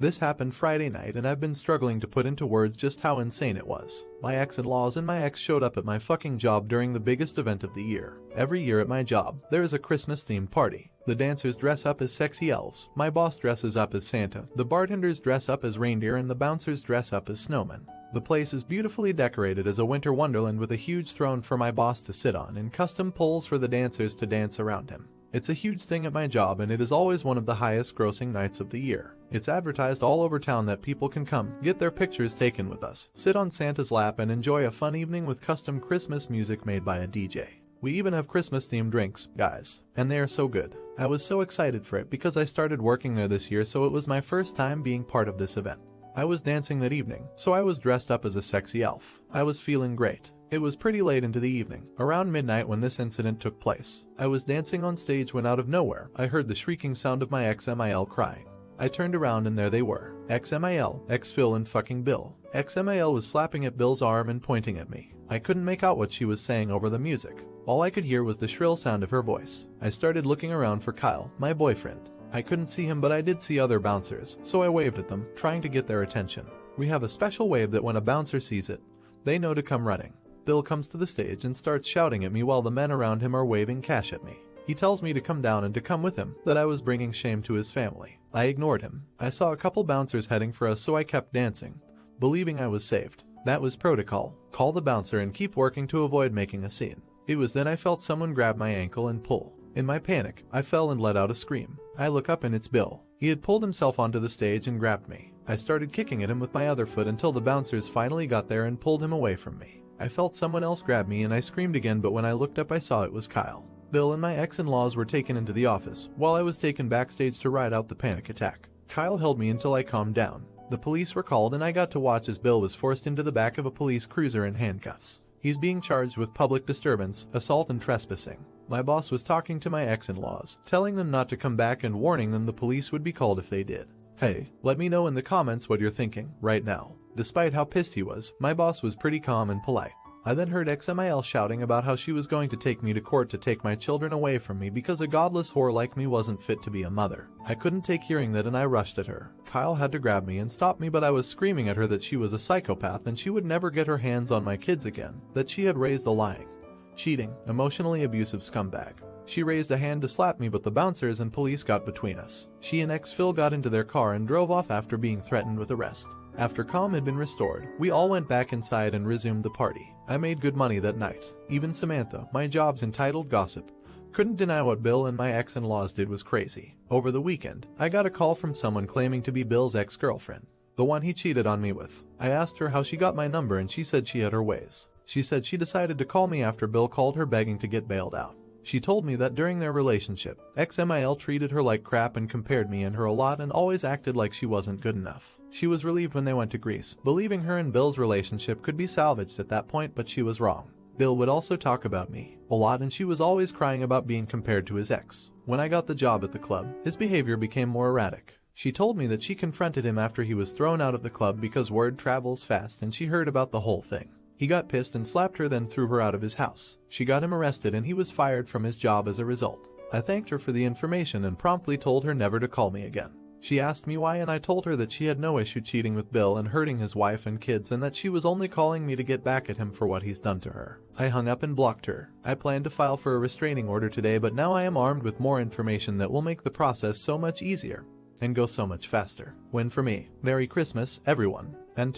This happened Friday night and I've been struggling to put into words just how insane it was. My ex-in-laws and my ex showed up at my fucking job during the biggest event of the year. Every year at my job, there is a Christmas-themed party. The dancers dress up as sexy elves, my boss dresses up as Santa, the bartenders dress up as reindeer and the bouncers dress up as snowmen. The place is beautifully decorated as a winter wonderland with a huge throne for my boss to sit on and custom poles for the dancers to dance around him. It's a huge thing at my job and it is always one of the highest grossing nights of the year. It's advertised all over town that people can come, get their pictures taken with us, sit on Santa's lap and enjoy a fun evening with custom Christmas music made by a DJ. We even have Christmas-themed drinks, guys, and they are so good. I was so excited for it because I started working there this year, so it was my first time being part of this event. I was dancing that evening, so I was dressed up as a sexy elf. I was feeling great. It was pretty late into the evening, around midnight when this incident took place. I was dancing on stage when out of nowhere, I heard the shrieking sound of my ex-Mil crying. I turned around and there they were. Ex-Mil, ex-Phil and fucking Bill. Ex-Mil was slapping at Bill's arm and pointing at me. I couldn't make out what she was saying over the music. All I could hear was the shrill sound of her voice. I started looking around for Kyle, my boyfriend. I couldn't see him but I did see other bouncers, so I waved at them, trying to get their attention. We have a special wave that when a bouncer sees it, they know to come running. Bill comes to the stage and starts shouting at me while the men around him are waving cash at me. He tells me to come down and to come with him, that I was bringing shame to his family. I ignored him. I saw a couple bouncers heading for us so I kept dancing, believing I was saved. That was protocol. Call the bouncer and keep working to avoid making a scene. It was then I felt someone grab my ankle and pull. In my panic, I fell and let out a scream. I look up and it's Bill. He had pulled himself onto the stage and grabbed me. I started kicking at him with my other foot until the bouncers finally got there and pulled him away from me. I felt someone else grab me and I screamed again, but when I looked up I saw it was Kyle. Bill and my ex-in-laws were taken into the office, while I was taken backstage to ride out the panic attack. Kyle held me until I calmed down. The police were called and I got to watch as Bill was forced into the back of a police cruiser in handcuffs. He's being charged with public disturbance, assault and trespassing. My boss was talking to my ex-in-laws, telling them not to come back and warning them the police would be called if they did. Hey, let me know in the comments what you're thinking right now. Despite how pissed he was, my boss was pretty calm and polite. I then heard ex-Mil shouting about how she was going to take me to court to take my children away from me because a godless whore like me wasn't fit to be a mother. I couldn't take hearing that and I rushed at her. Kyle had to grab me and stop me, but I was screaming at her that she was a psychopath and she would never get her hands on my kids again, that she had raised a lying, cheating, emotionally abusive scumbag. She raised a hand to slap me, but the bouncers and police got between us. She and ex-Phil got into their car and drove off after being threatened with arrest. After calm had been restored, we all went back inside and resumed the party. I made good money that night. Even Samantha, my job's entitled gossip, couldn't deny what Bill and my ex-in-laws did was crazy. Over the weekend, I got a call from someone claiming to be Bill's ex-girlfriend, the one he cheated on me with. I asked her how she got my number and she said she had her ways. She said she decided to call me after Bill called her begging to get bailed out. She told me that during their relationship, ex-Mil treated her like crap and compared me and her a lot and always acted like she wasn't good enough. She was relieved when they went to Greece, believing her and Bill's relationship could be salvaged at that point, but she was wrong. Bill would also talk about me a lot and she was always crying about being compared to his ex. When I got the job at the club, his behavior became more erratic. She told me that she confronted him after he was thrown out of the club because word travels fast and she heard about the whole thing. He got pissed and slapped her, then threw her out of his house. She got him arrested and he was fired from his job as a result. I thanked her for the information and promptly told her never to call me again. She asked me why and I told her that she had no issue cheating with Bill and hurting his wife and kids and that she was only calling me to get back at him for what he's done to her. I hung up and blocked her. I planned to file for a restraining order today, but now I am armed with more information that will make the process so much easier and go so much faster. Win for me. Merry Christmas, everyone. And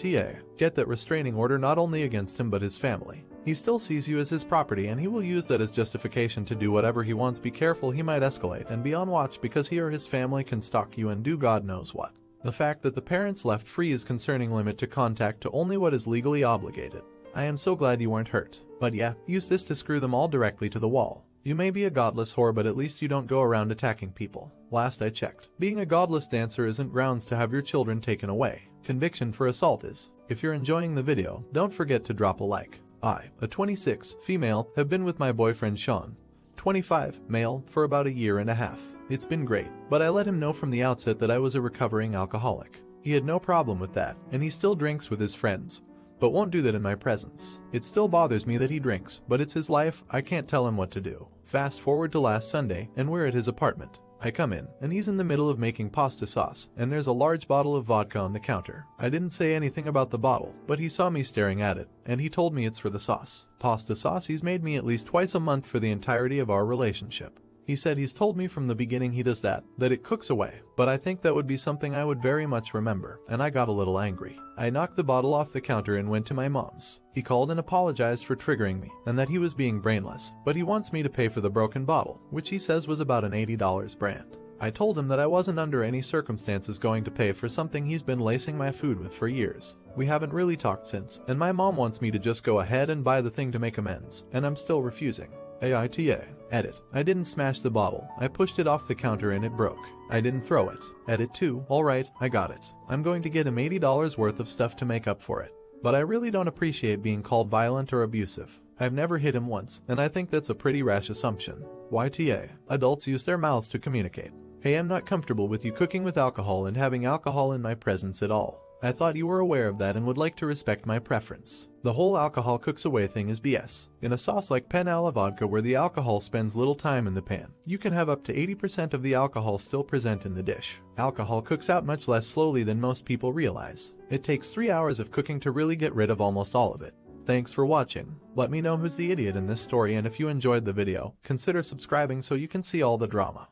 get that restraining order not only against him but his family. He still sees you as his property and he will use that as justification to do whatever he wants. Be careful, he might escalate, and be on watch because he or his family can stalk you and do God knows what. The fact that the parents left free is concerning. Limit to contact to only what is legally obligated. I am so glad you weren't hurt. But yeah, use this to screw them all directly to the wall. You may be a godless whore, but at least you don't go around attacking people. Last I checked, being a godless dancer isn't grounds to have your children taken away. Conviction for assault is. If you're enjoying the video, don't forget to drop a like. I, a 26, female, have been with my boyfriend Sean, 25, male, for about a year and a half. It's been great, but I let him know from the outset that I was a recovering alcoholic. He had no problem with that, and he still drinks with his friends, but won't do that in my presence. It still bothers me that he drinks, but it's his life, I can't tell him what to do. Fast forward to last Sunday, and we're at his apartment. I come in, and he's in the middle of making pasta sauce, and there's a large bottle of vodka on the counter. I didn't say anything about the bottle, but he saw me staring at it, and he told me it's for the sauce. Pasta sauce he's made me at least twice a month for the entirety of our relationship. He said he's told me from the beginning he does that it cooks away, but I think that would be something I would very much remember, and I got a little angry. I knocked the bottle off the counter and went to my mom's. He called and apologized for triggering me, and that he was being brainless, but he wants me to pay for the broken bottle, which he says was about an $80 brand. I told him that I wasn't under any circumstances going to pay for something he's been lacing my food with for years. We haven't really talked since, and my mom wants me to just go ahead and buy the thing to make amends, and I'm still refusing. Aita. Edit. I didn't smash the bottle. I pushed it off the counter and it broke. I didn't throw it. Edit 2. Alright, I got it. I'm going to get him $80 worth of stuff to make up for it. But I really don't appreciate being called violent or abusive. I've never hit him once, and I think that's a pretty rash assumption. YTA. Adults use their mouths to communicate. Hey, I'm not comfortable with you cooking with alcohol and having alcohol in my presence at all. I thought you were aware of that and would like to respect my preference. The whole alcohol cooks away thing is BS. In a sauce like pen alla vodka where the alcohol spends little time in the pan, you can have up to 80% of the alcohol still present in the dish. Alcohol cooks out much less slowly than most people realize. It takes 3 hours of cooking to really get rid of almost all of it. Thanks for watching. Let me know who's the idiot in this story, and if you enjoyed the video, consider subscribing so you can see all the drama.